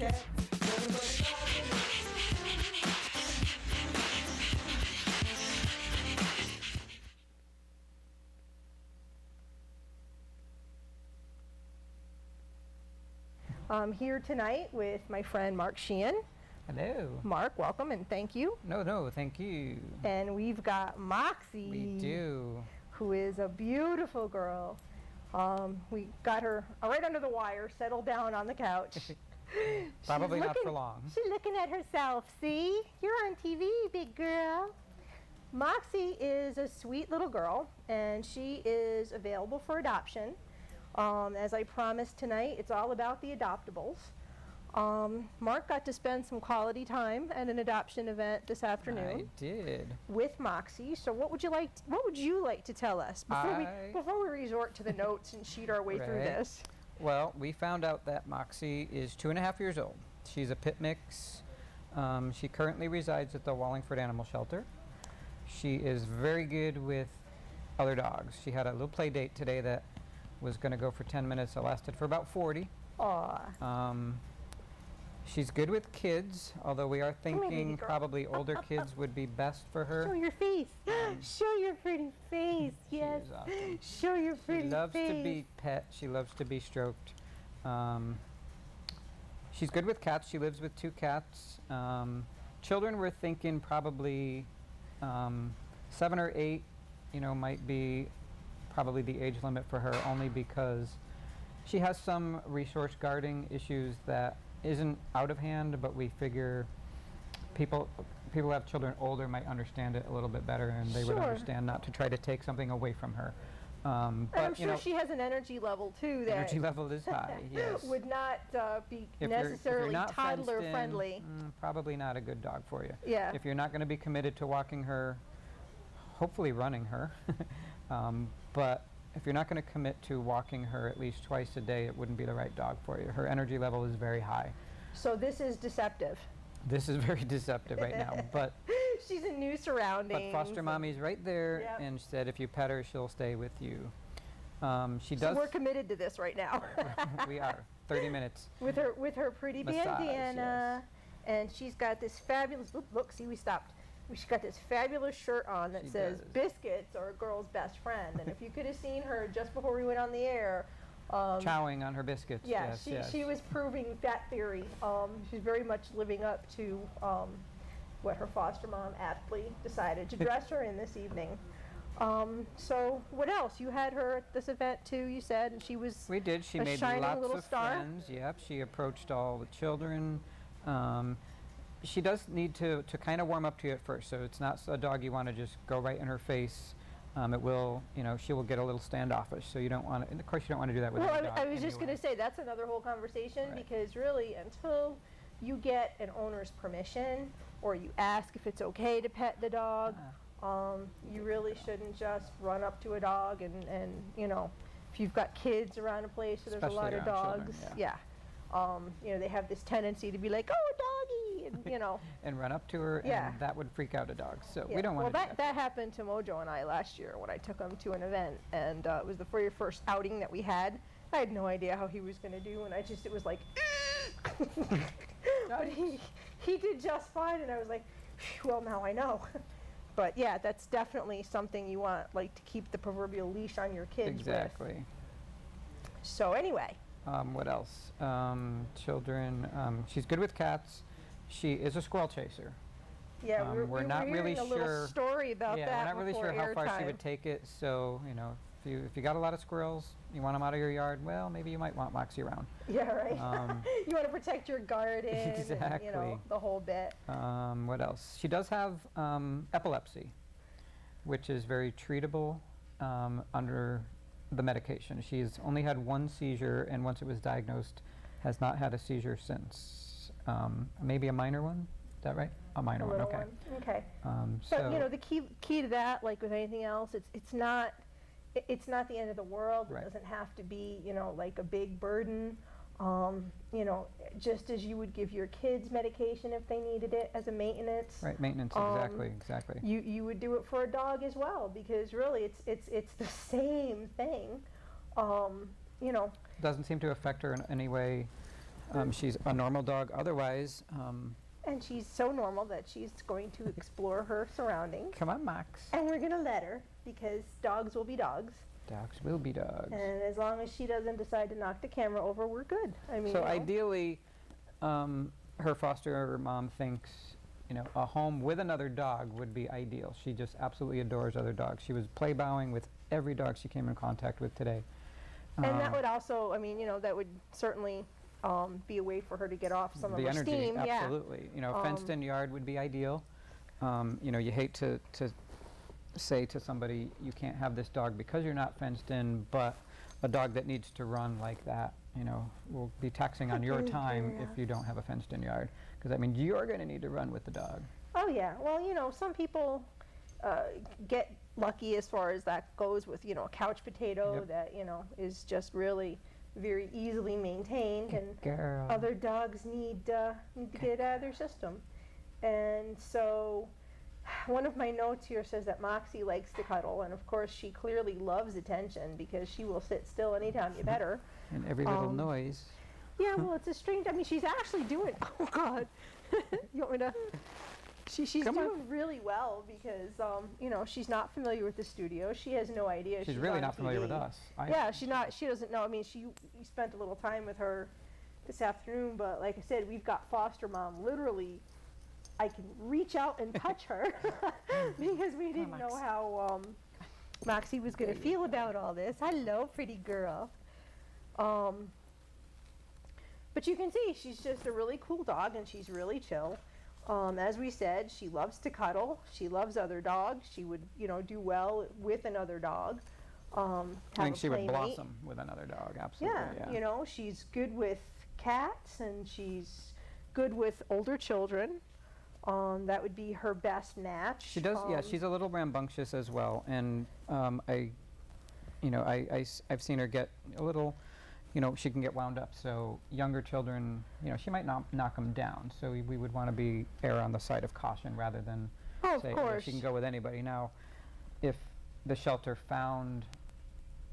cat. Everybody loving I'm here tonight with my friend Mark Sheehan. Hello. Mark, welcome and thank you. No, thank you. And we've got Moxie. We do. Who is a beautiful girl. We got her right under the wire, settled down on the couch. Probably not for long. She's looking at herself. See? You're on TV, big girl. Moxie is a sweet little girl, and she is available for adoption. As I promised tonight, it's all about the adoptables. Mark got to spend some quality time at an adoption event this afternoon. I did. With Moxie. So what would you like to tell us before we resort to the notes and cheat our way through this? Well, we found out that Moxie is 2.5 years old. She's a pit mix. She currently resides at the Wallingford Animal Shelter. She is very good with other dogs. She had a little play date today that was going to go for 10 minutes. It lasted for about 40. Aw. She's good with kids, although we are thinking probably older kids would be best for her. Show your face. Show your pretty face. Yes. She is awesome. Show your pretty face. She loves to be pet. She loves to be stroked. She's good with cats. She lives with 2 cats. Children, we're thinking probably 7 or 8, might be probably the age limit for her, only because she has some resource guarding issues that isn't out of hand, but we figure people who have children older might understand it a little bit better, and they would understand not to try to take something away from her. But I'm sure she has an energy level too that energy level is high. Yes. would not be if necessarily you're not toddler friendly. Probably not a good dog for you. Yeah. If you're not going to be committed to walking her, hopefully running her, but if you're not going to commit to walking her at least twice a day, it wouldn't be the right dog for you. Her energy level is very high. So this is deceptive. This is very deceptive right now, but she's in new surroundings. But foster mommy's right there, and said if you pet her, she'll stay with you. So we're committed to this right now. We are 30 minutes with her pretty bandana, yes. And she's got this fabulous. Look, see, we stopped. She's got this fabulous shirt on that says "Biscuits are a girl's best friend." And if you could have seen her just before we went on the air, chowing on her biscuits. Yeah, yes, she was proving that theory. She's very much living up to what her foster mom aptly decided to dress her in this evening. So what else? You had her at this event too, you said, and she was We did. She made lots of friends. Yep, she approached all the children. She does need to kind of warm up to you at first, so it's not a dog you want to just go right in her face. It will, she will get a little standoffish, so you don't want to, and of course you don't want to do that with a dog. I was just going to say, that's another whole conversation, because really, until you get an owner's permission, or you ask if it's okay to pet the dog, you really shouldn't just run up to a dog and if you've got kids around a place where there's a lot of dogs, they have this tendency to be like, oh, doggy, and and run up to her, and that would freak out a dog. So we don't want to do that. That happened to Mojo and I last year when I took him to an event, and it was the very first outing that we had. I had no idea how he was going to do, and it was like, but he did just fine, and I was like, well, now I know. But yeah, that's definitely something you want, to keep the proverbial leash on your kids Exactly. with. So anyway. What else? Children. She's good with cats. She is a squirrel chaser. Yeah, we're not really sure. A little story about that. We're not really sure how far she would take it. So if you got a lot of squirrels, you want them out of your yard. Well, maybe you might want Moxie around. Yeah, right. You want to protect your garden. Exactly. And, the whole bit. What else? She does have epilepsy, which is very treatable under the medication. She's only had 1 seizure, and once it was diagnosed, has not had a seizure since. Maybe a minor one. Is that right? A minor one. Okay. Okay. So the key to that, like with anything else, it's not the end of the world. It doesn't have to be like a big burden. Just as you would give your kids medication if they needed it as a maintenance. Right, maintenance, exactly. You would do it for a dog as well, because really it's the same thing. Doesn't seem to affect her in any way She's a normal dog otherwise. And she's so normal that she's going to explore her surroundings. Come on, Max. And we're gonna let her, because dogs will be dogs. Dogs will be dogs. And as long as she doesn't decide to knock the camera over, we're good. I mean, So you know. ideally, her foster mom thinks, a home with another dog would be ideal. She just absolutely adores other dogs. She was play bowing with every dog she came in contact with today. And that would also, I mean, that would certainly be a way for her to get off some of The her energy, steam. absolutely. Fenced-in yard would be ideal. You hate to say to somebody, you can't have this dog because you're not fenced in, but a dog that needs to run like that, will be taxing on your time if you don't have a fenced-in yard. Because that means you're going to need to run with the dog. Oh, yeah. Well, some people get lucky as far as that goes with, a couch potato Yep. that, is just really very easily maintained. And Girl. other dogs need to get it out of their system. And so one of my notes here says that Moxie likes to cuddle, and of course she clearly loves attention because she will sit still anytime you pet her. And every little noise. Yeah, well, it's a strange, I mean, she's actually doing, oh God. You want me to? She's Come on. doing really well because, she's not familiar with the studio. She has no idea She's really on not familiar with TV. us. Yeah, she doesn't know. I mean, we spent a little time with her this afternoon, but like I said, we've got foster mom. Literally, I can reach out and touch her because we didn't know how Moxie was going to feel about all this. Hello, pretty girl. But you can see she's just a really cool dog and she's really chill. As we said, she loves to cuddle. She loves other dogs. She would, do well with another dog. I think she would blossom with another dog, absolutely. Yeah, she's good with cats and she's good with older children. That would be her best match. She does, she's a little rambunctious as well. And I've seen her get a little, she can get wound up. So younger children, she might not knock them down. So we would want to err on the side of caution rather than say she can go with anybody. Now, if the shelter found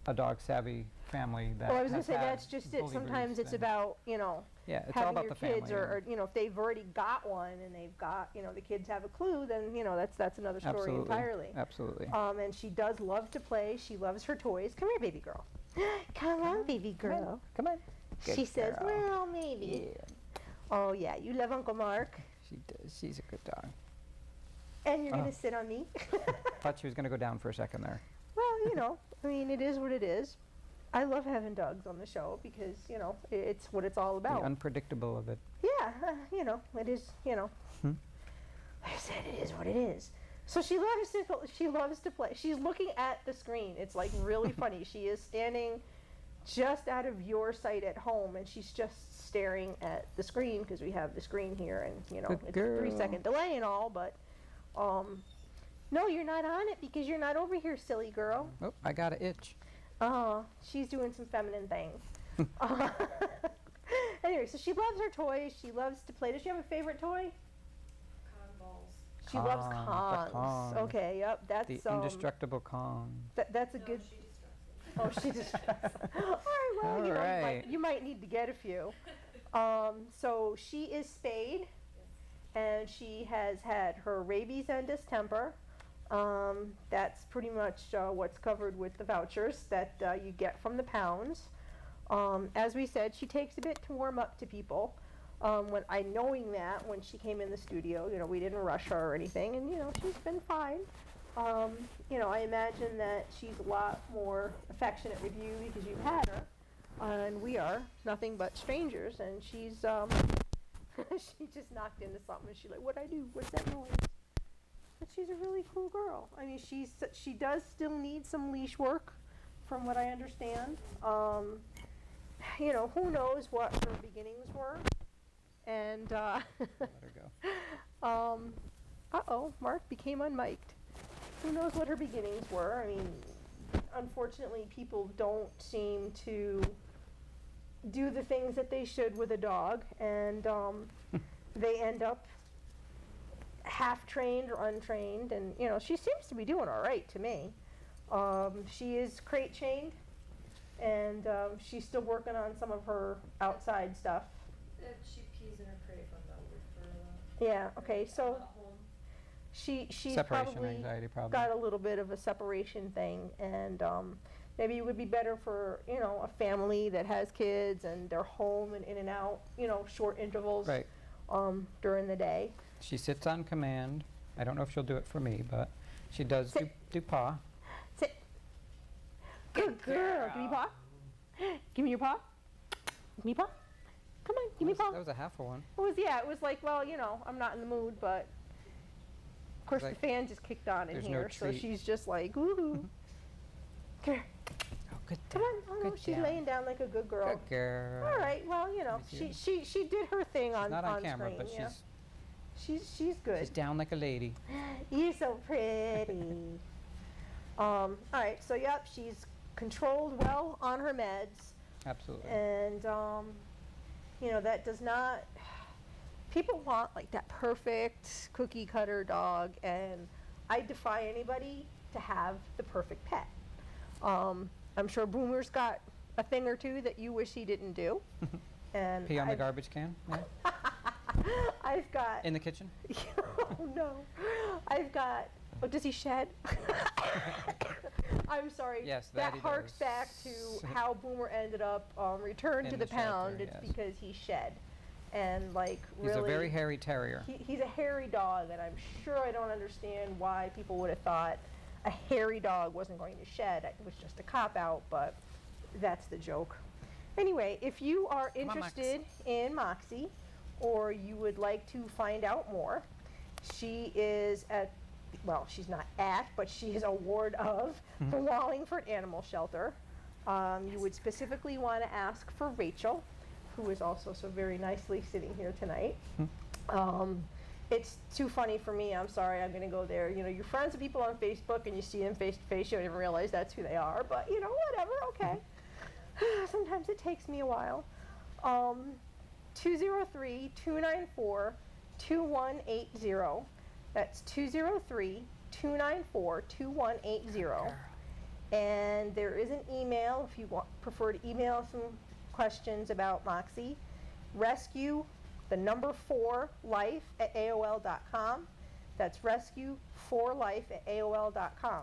a dog-savvy family that well, I was going has to say, had that's just it. bully Sometimes breeds, it's then- about, Yeah, it's having all about your the kids, family. or if they've already got one and they've got, the kids have a clue, then, that's another story Absolutely. entirely. Absolutely. And she does love to play. She loves her toys. Come here, baby girl. Come on, baby girl. Come on. She Good says, girl. well, maybe. Yeah, Oh, yeah, you love Uncle Mark. she does. She's a good dog. And you're going Oh. to sit on me. Thought she was going to go down for a second there. Well, I mean, it is what it is. I love having dogs on the show because, it's what it's all The about. unpredictable of it. Yeah, it is, Hmm. like I said, it is what it is. So she loves to play. She's looking at the screen. It's like really funny. She is standing just out of your sight at home and she's just staring at the screen because we have the screen here and, Good it's a girl. 3-second delay and all, but, no, you're not on it because you're not over here, silly girl. Oh, I got an itch. She's doing some feminine things. Anyway, so she loves her toys. She loves to play. Does she have a favorite toy? Cotton balls. She loves Kong, the Kongs. Kong. Okay, yep, that's The indestructible Kong. that's a No, good. she distracts me. Oh, she just. All right, well, All right. you might need to get a few. So she is spayed, and she has had her rabies and distemper. That's pretty much what's covered with the vouchers that you get from the pounds. As we said, she takes a bit to warm up to people. Knowing that when she came in the studio, we didn't rush her or anything, and she's been fine. I imagine that she's a lot more affectionate with you because you've had her, and we are nothing but strangers. And she's she just knocked into something, and she's like, "What'd I do? What's that noise?" But she's a really cool girl. I mean, she does still need some leash work, from what I understand. Who knows what her beginnings were. And, Let her go. uh-oh, Mark became unmiked. Who knows what her beginnings were? I mean, unfortunately, people don't seem to do the things that they should with a dog, and they end up half-trained or untrained, and, she seems to be doing all right to me. She is crate chained, and she's still working on some of her outside stuff If she pees in her crate, but that would for Yeah, okay, so at home. she's Separation probably anxiety problem. got a little bit of a separation thing, and maybe it would be better for, you know, a family that has kids and they're home and in and out, you know, short intervals Right. during the day. She sits on command. I don't know if she'll do it for me, but she does do paw. Sit. Good girl. Give me paw. Give me your paw. Give me paw. Come on, give me paw. That was a half a one. It was like, well, you know, I'm not in the mood, but of course Like, the fan just kicked on in there's no here, so treat. she's just like, ooh. Come here. Oh, good Come on. Oh, no, Good she's gal. laying down like a good girl. Good girl. All right, well, you know, Let me she did her thing She's on not on camera, screen, but yeah. She's good. she's down like a lady. You're so pretty. All right, so yep, she's controlled well on her meds, Absolutely. and you know, that does not. People want like that perfect cookie cutter dog, and I defy anybody to have the perfect pet. I'm sure Boomer's got a thing or two that you wish he didn't do, and Pee on the garbage can? Yeah. I've got. In the kitchen? Oh no, I've got. Oh, does he shed? I'm sorry. Yes, that that he harks does. back to how Boomer ended up returned In to the the shelter, pound. It's yes. because he shed, and like He's really. a very hairy terrier. He's a hairy dog, and I'm sure I don't understand why people would have thought a hairy dog wasn't going to shed. It was just a cop out, but that's the joke. Anyway, if you are Come on, Mox. interested in Moxie, or you would like to find out more, she is at, well, she's not at, but she is a ward of the Wallingford Animal Shelter. You would specifically want to ask for Rachel, who is also so very nicely sitting here tonight. It's too funny for me. I'm sorry, I'm going to go there. You know, you're friends with people on Facebook and you see them face to face. You don't even realize that's who they are. But, you know, whatever, okay. Sometimes it takes me a while. 203-294-2180. That's 203-294-2180. And there is an email if you prefer to email some questions about Moxie. Rescue, the number 4life at AOL.com. That's rescue4life at AOL.com.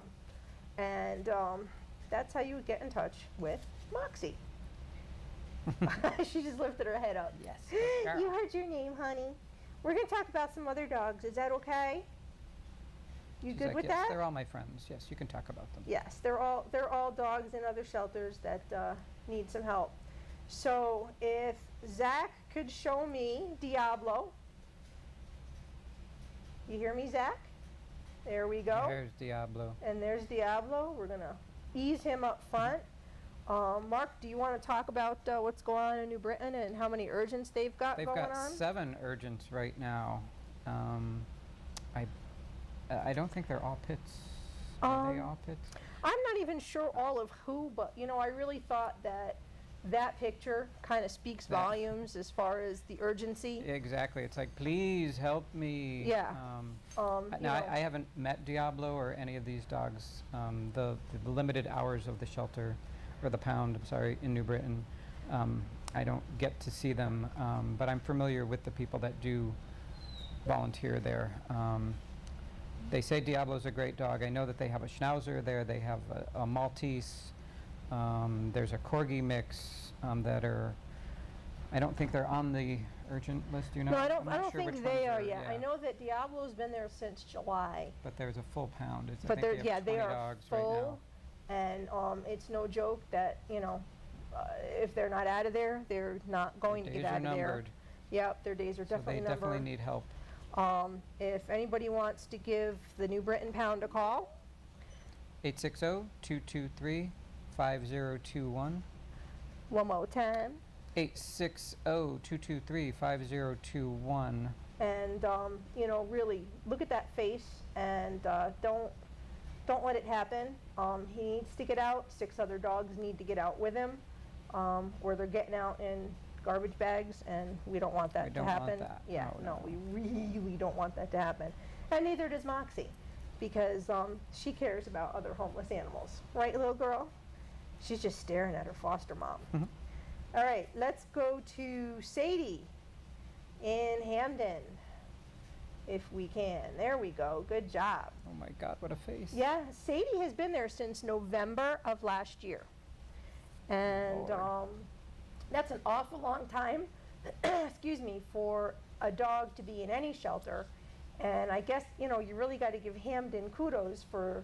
And that's how you would get in touch with Moxie. She just lifted her head up. Yes. You heard your name, honey. We're going to talk about some other dogs. Is that okay? You She's good like, with yes, that? they're all my friends. Yes, you can talk about them. Yes, they're all dogs in other shelters that need some help. So if Zach could show me Diablo. You hear me, Zach? There we go. Here's Diablo. And there's Diablo. We're going to ease him up front. Mark, do you want to talk about what's going on in New Britain and how many urgents they've got They've going got on? 7 urgents right now. I don't think they're all pits. Are they all pits? I'm not even sure all of who, but you know, I really thought that picture kind of speaks That- volumes as far as the urgency. Exactly. It's like, please help me. Yeah. Now, You know, I haven't met Diablo or any of these dogs. The limited hours of the shelter, or the pound, I'm sorry, in New Britain, I don't get to see them, but I'm familiar with the people that do volunteer there. They say Diablo's a great dog. I know that they have a Schnauzer there. They have a Maltese. There's a Corgi mix that are, I don't think they're on the urgent list, you know? no, I'm I not don't sure think which they ones are yet. I yeah. know that Diablo's been there since July. But there's a full pound. I But think they're, they have 20 they are dogs right now. full, and it's no joke that, you know, if they're not out of there, they're not going to Their get days out are of there. numbered, Yep, their days are so definitely they numbered. definitely need help. If anybody wants to give the New Britain Pound a call, 860-223-5021. one more time, 860-223-5021. and you know, really look at that face and don't let it happen. He needs to get out. 6 other dogs need to get out with him, or they're getting out in garbage bags, and we don't want that We to don't want happen. that. Yeah, No, no, we really don't want that to happen, and neither does Moxie, because she cares about other homeless animals, right, little girl? She's just staring at her foster mom. Mhm. All right, let's go to Sadie. Hamden, if we can. There we go. Good job. Oh my God, what a face. Yeah, Sadie has been there since November of last year. And Lord. that's an awful long time, excuse me, for a dog to be in any shelter. And I guess, you know, you really got to give Hamden kudos for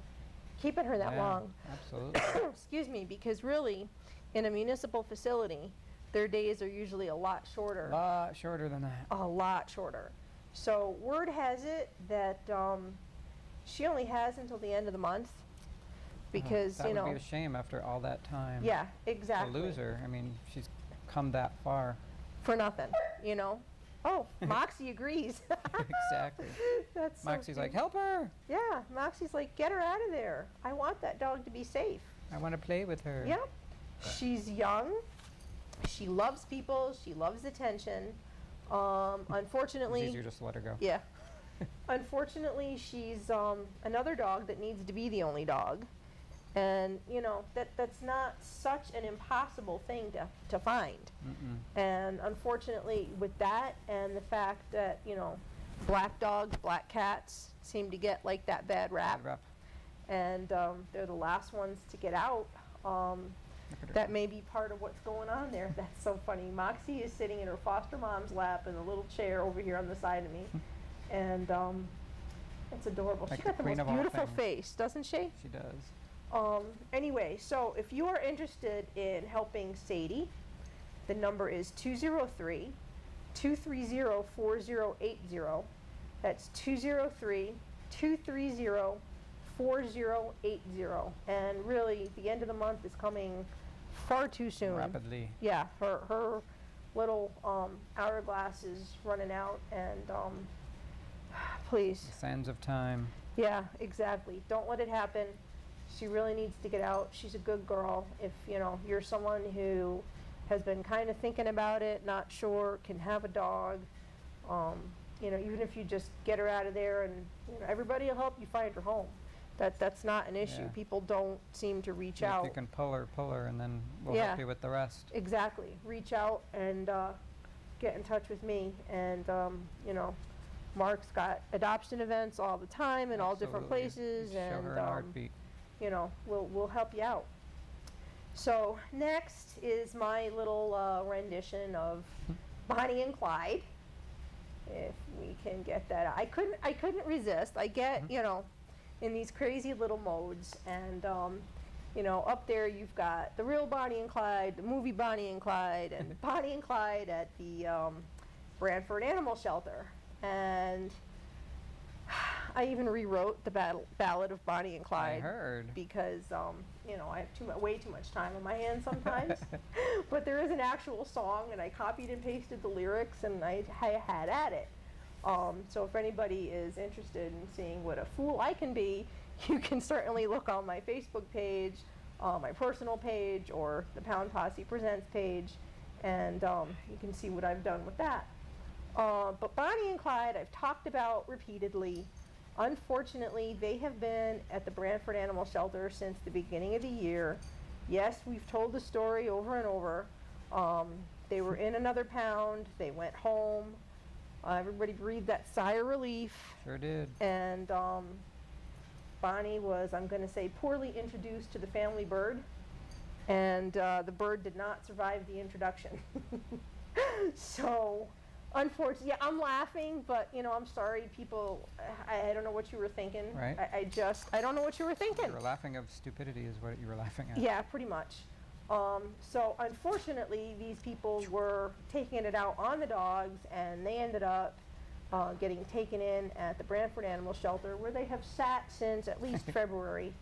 keeping her that Yeah, long. Absolutely. Excuse me, because really, in a municipal facility, their days are usually a lot shorter. A lot shorter than that. A lot shorter. So word has it that she only has until the end of the month because, that you would know. be a shame after all that time. Yeah, exactly. To lose her. I mean, she's come that far. For nothing, you know. Oh, Moxie agrees. Exactly. That's so Moxie's like, cute. help her. Yeah, Moxie's like, get her out of there. I want that dog to be safe. I want to play with her. Yep. She's young. She loves people. She loves attention. Unfortunately, It's easier just to let her go. yeah. Unfortunately, she's another dog that needs to be the only dog. And, you know, that's not such an impossible thing to find. Mm-mm. And unfortunately, with that and the fact that, you know, black dogs, black cats seem to get like that bad rap. Bad rep. And they're the last ones to get out. Look at her. That may be part of what's going on there. That's so funny. Moxie is sitting in her foster mom's lap in a little chair over here on the side of me. And it's adorable. Like She's the got the queen most of all beautiful things. face, doesn't she? She does. Anyway, so if you are interested in helping Sadie, the number is 203-230-4080. That's 203-230-4080. And really, the end of the month is coming far too soon. Rapidly. Yeah, her little hourglass is running out, and please. The sands of time. Yeah, exactly. Don't let it happen. She really needs to get out. She's a good girl. If, you know, you're someone who has been kind of thinking about it, not sure, can have a dog, you know, even if you just get her out of there and, you know, everybody will help you find her home. That's not an issue. Yeah. People don't seem to reach If out. you can pull her, and then we'll Yeah. help you with the rest. Exactly. Reach out and get in touch with me. And, you know, Mark's got adoption events all the time in all different Absolutely. places. Show And, her a heartbeat. you know, we'll help you out. So next is my little rendition of Bonnie and Clyde. If we can get that, I couldn't resist. I get, you know, in these crazy little modes, and you know, up there you've got the real Bonnie and Clyde, the movie Bonnie and Clyde, and Bonnie and Clyde at the Brantford Animal Shelter, and I even rewrote the Ballad of Bonnie and I Clyde heard. because you know, I have way too much time on my hands sometimes. But there is an actual song, and I copied and pasted the lyrics, and I had at it. So if anybody is interested in seeing what a fool I can be, you can certainly look on my Facebook page, my personal page, or the Pound Posse Presents page, and you can see what I've done with that. But Bonnie and Clyde, I've talked about repeatedly. Unfortunately, they have been at the Brantford Animal Shelter since the beginning of the year. Yes, we've told the story over and over. They were in another pound. They went home. Everybody breathed that sigh of relief. Sure did. And Bonnie was, I'm going to say, poorly introduced to the family bird. And the bird did not survive the introduction. So, unfortunately, yeah, I'm laughing, but, you know, I'm sorry, people, I don't know what you were thinking. Right. I don't know what you were thinking. You were laughing of stupidity is what you were laughing at. Yeah, pretty much. So unfortunately, these people were taking it out on the dogs, and they ended up getting taken in at the Brantford Animal Shelter, where they have sat since at least February,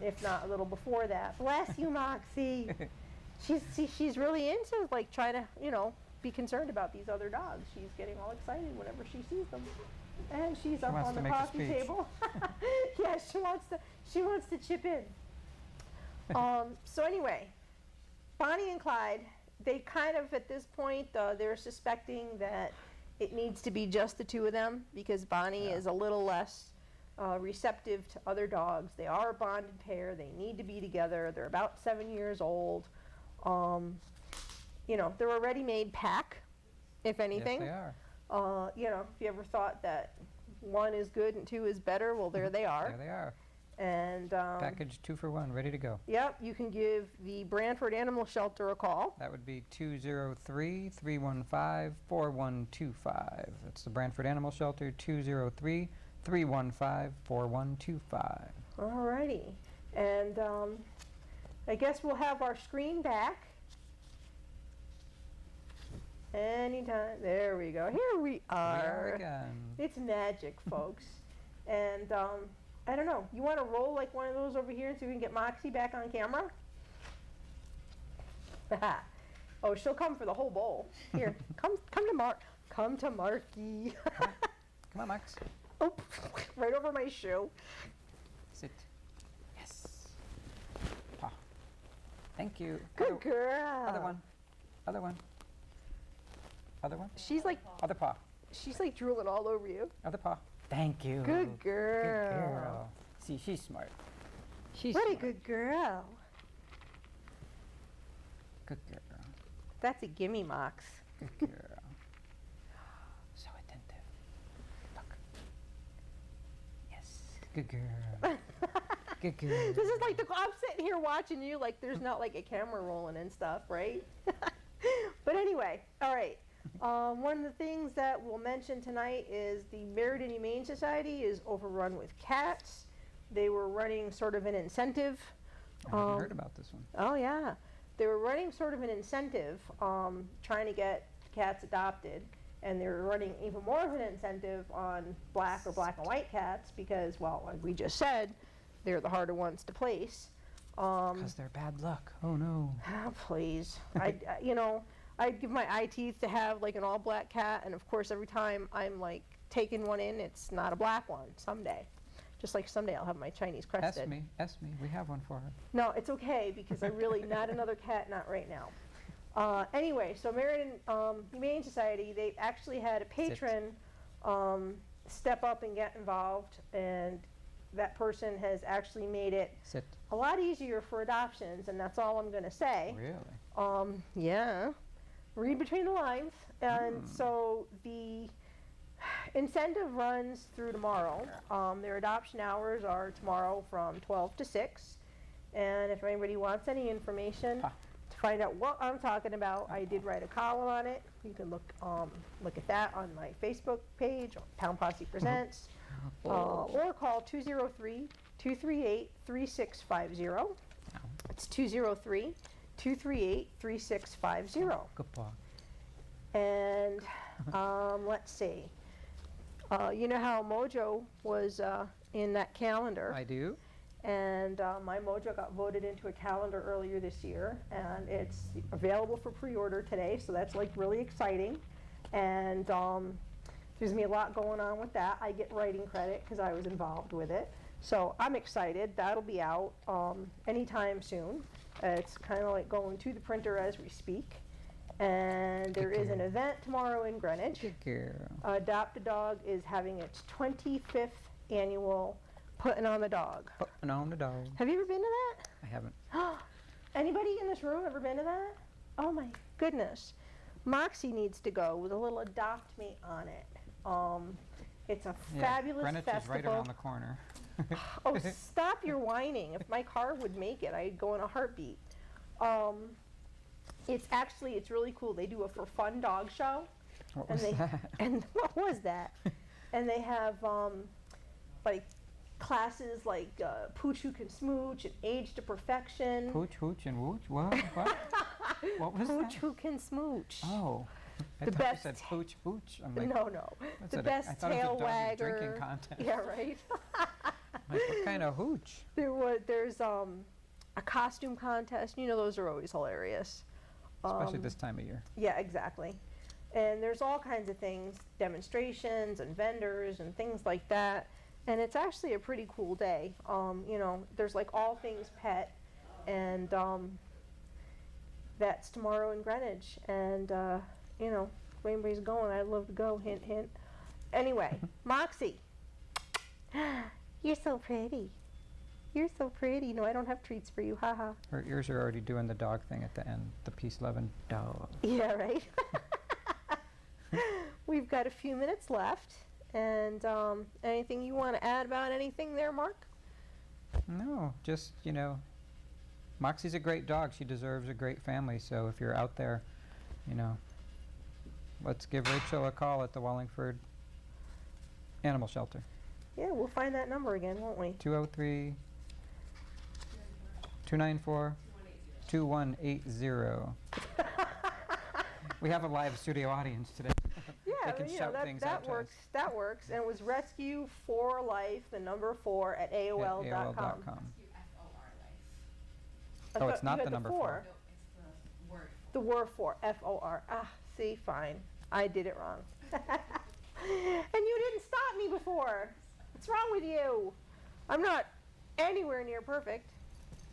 if not a little before that. Bless you, Moxie. She's really into, like, trying to, you know, be concerned about these other dogs. She's getting all excited whenever she sees them. And she's up wants on to the make a coffee speech. table. Yeah, she wants to chip in. So anyway, Bonnie and Clyde, they kind of, at this point, they're suspecting that it needs to be just the two of them, because Bonnie Yeah. is a little less receptive to other dogs. They are a bonded pair. They need to be together. They're about 7 years old. You know, they're a ready-made pack, if anything. Yes, they You know, if you ever thought that 1 is good and 2 is better, well, there they are. There they are. And Package 2 for 1, ready to go. yep, you can give the Branford Animal Shelter a call. That would be 203-315-4125. That's the Branford Animal Shelter, 203-315-4125. Alrighty, and I guess we'll have our screen back anytime. There we go. Here we We are are. again. It's magic, folks. And I don't know. You want to roll like one of those over here so we can get Moxie back on camera? Oh, she'll come for the whole bowl. Here, come to Marky. Come on, Max. Oh, right over my shoe. Sit. Yes. Paw. Thank you. Good girl. Other one. Other one. Other one. She's like Other paw. drooling all over you. Other paw. Thank you. Good girl. Good girl. See, she's smart. She's What a smart. good girl. Good girl. That's a gimme, Mox. Good girl. So attentive. Look. Yes. Good girl. Good girl. This is like I'm sitting here watching you like there's not like a camera rolling and stuff, right? But anyway, all right. One of the things that we'll mention tonight is the Meriden Humane Society is overrun with cats. They were running sort of an incentive. I haven't heard about this one. Oh yeah, they were running sort of an incentive, trying to get cats adopted, and they were running even more of an incentive on black or black and white cats because, well, like we just said, they're the harder ones to place. Because they're bad luck. Oh no. Ah, please. I'd give my eye teeth to have like an all black cat, and of course every time I'm like taking one in, it's not a black one someday. Just like someday I'll have my Chinese crested. Ask me. We have one for her. No, it's okay because I really, not another cat, not right now. Anyway, so Meriden Humane Society, they actually had a patron step up and get involved, and that person has actually made it Sit. a lot easier for adoptions, and that's all I'm going to say. Really? Yeah. Read between the lines. And so the incentive runs through tomorrow. Their adoption hours are tomorrow from 12 to 6. And if anybody wants any information to find out what I'm talking about, I did write a column on it. You can look at that on my Facebook page, Town Posse Presents, or call 203-238-3650. It's 203-238-3650. Good paw. And let's see. You know how Mojo was in that calendar, I do. and my Mojo got voted into a calendar earlier this year, and it's available for pre-order today, so that's like really exciting. And there's gonna be a lot going on with that. I get writing credit because I was involved with it, so I'm excited. That'll be out anytime soon. It's kind of like going to the printer as we speak. And there is an event tomorrow in Greenwich. Good girl. Adopt a Dog is having its 25th annual Putting on the Dog. Putting on the dog. Have you ever been to I haven't. that? Anybody in this room ever been to that? Oh my goodness. Moxie needs to go with a little Adopt Me on it. It's a fabulous Greenwich festival. is right around the corner. Oh, stop your whining. If my car would make it, I'd go in a heartbeat. It's really cool. They do a for fun dog show. What And was they that? and what was that? And they have like classes like Pooch Who Can Smooch and Age to Perfection. Pooch, hooch, and wooch? What? What was Pooch that? Who Can Smooch. Oh. I The thought best you said pooch, hooch. I'm like, No. what's The it? best I thought it tail was a doggy drinking wagger. contest. Yeah, right. Like, what kind of hooch? There's a costume contest. You know, those are always hilarious. Especially this time of year. Yeah, exactly. And there's all kinds of things, demonstrations and vendors and things like that. And it's actually a pretty cool day. There's like all things pet, and that's tomorrow in Greenwich. And if anybody's going, I'd love to go. Hint, hint. Anyway, Moxie, you're so pretty. You're so pretty. No, I don't have treats for you. Haha. Her ears are already doing the dog thing at the end. The peace loving dog. Yeah, right. we've got a few minutes left. And anything you want to add about anything there, Mark? No, just, Moxie's a great dog. She deserves a great family. So if you're out there, let's give Rachel a call at the Wallingford Animal Shelter. Yeah, we'll find that number again, won't we? 203-294-2180. We have a live studio audience today. Yeah, They can shout things out that to works. us. That works. And it was rescue for life, the number 4 at AOL.com. AOL.com. I Oh, thought it's not you the had number 4. four. No, it's the word. The word 4, F-O-R. Ah, see, fine. I did it wrong. And you didn't stop me before. What's wrong with you? I'm not anywhere near perfect.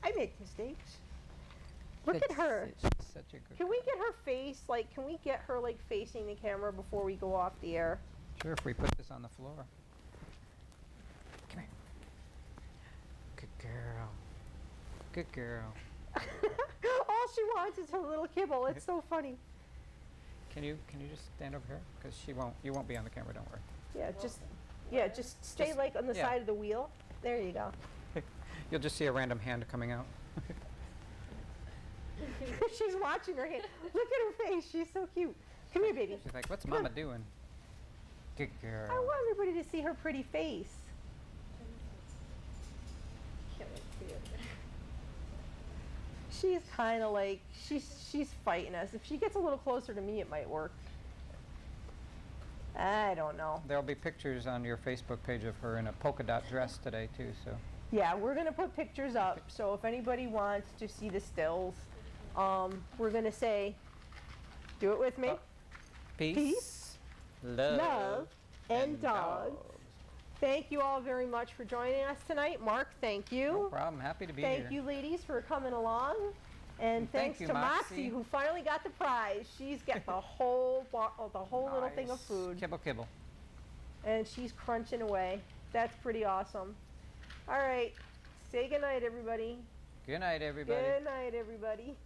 I make mistakes. Look at her. She's such a good Can we dog. get her face, can we get her, facing the camera before we go off the air? Sure, if we put this on the floor. Come here. Good girl. Good girl. All she wants is her little kibble. It's so funny. Can you just stand over here? Because you won't be on the camera, don't worry. Just stay Just- on the yeah. side of the wheel. There you go. You'll just see a random hand coming out. She's watching her hand. Look at her face. She's so cute. Come here, baby. She's like, what's Come Mama on. doing? Good girl. I want everybody to see her pretty face. Can't wait to see it. She's kind of she's fighting us. If she gets a little closer to me, it might work. I don't know. There'll be pictures on your Facebook page of her in a polka dot dress today, too, so. Yeah, we're going to put pictures up. So if anybody wants to see the stills, we're going to say, do it with me. Peace, love, and dogs. Thank you all very much for joining us tonight. Mark, thank you. No problem. Happy to be here. Thank you, ladies, for coming along. And Thank thanks you, to Moxie, Moxie. who finally got the prize. She's got the whole little thing of Nice. food. Kibble, kibble. And she's crunching away. That's pretty awesome. All right. Say goodnight, everybody. Good night, everybody. Good night, everybody.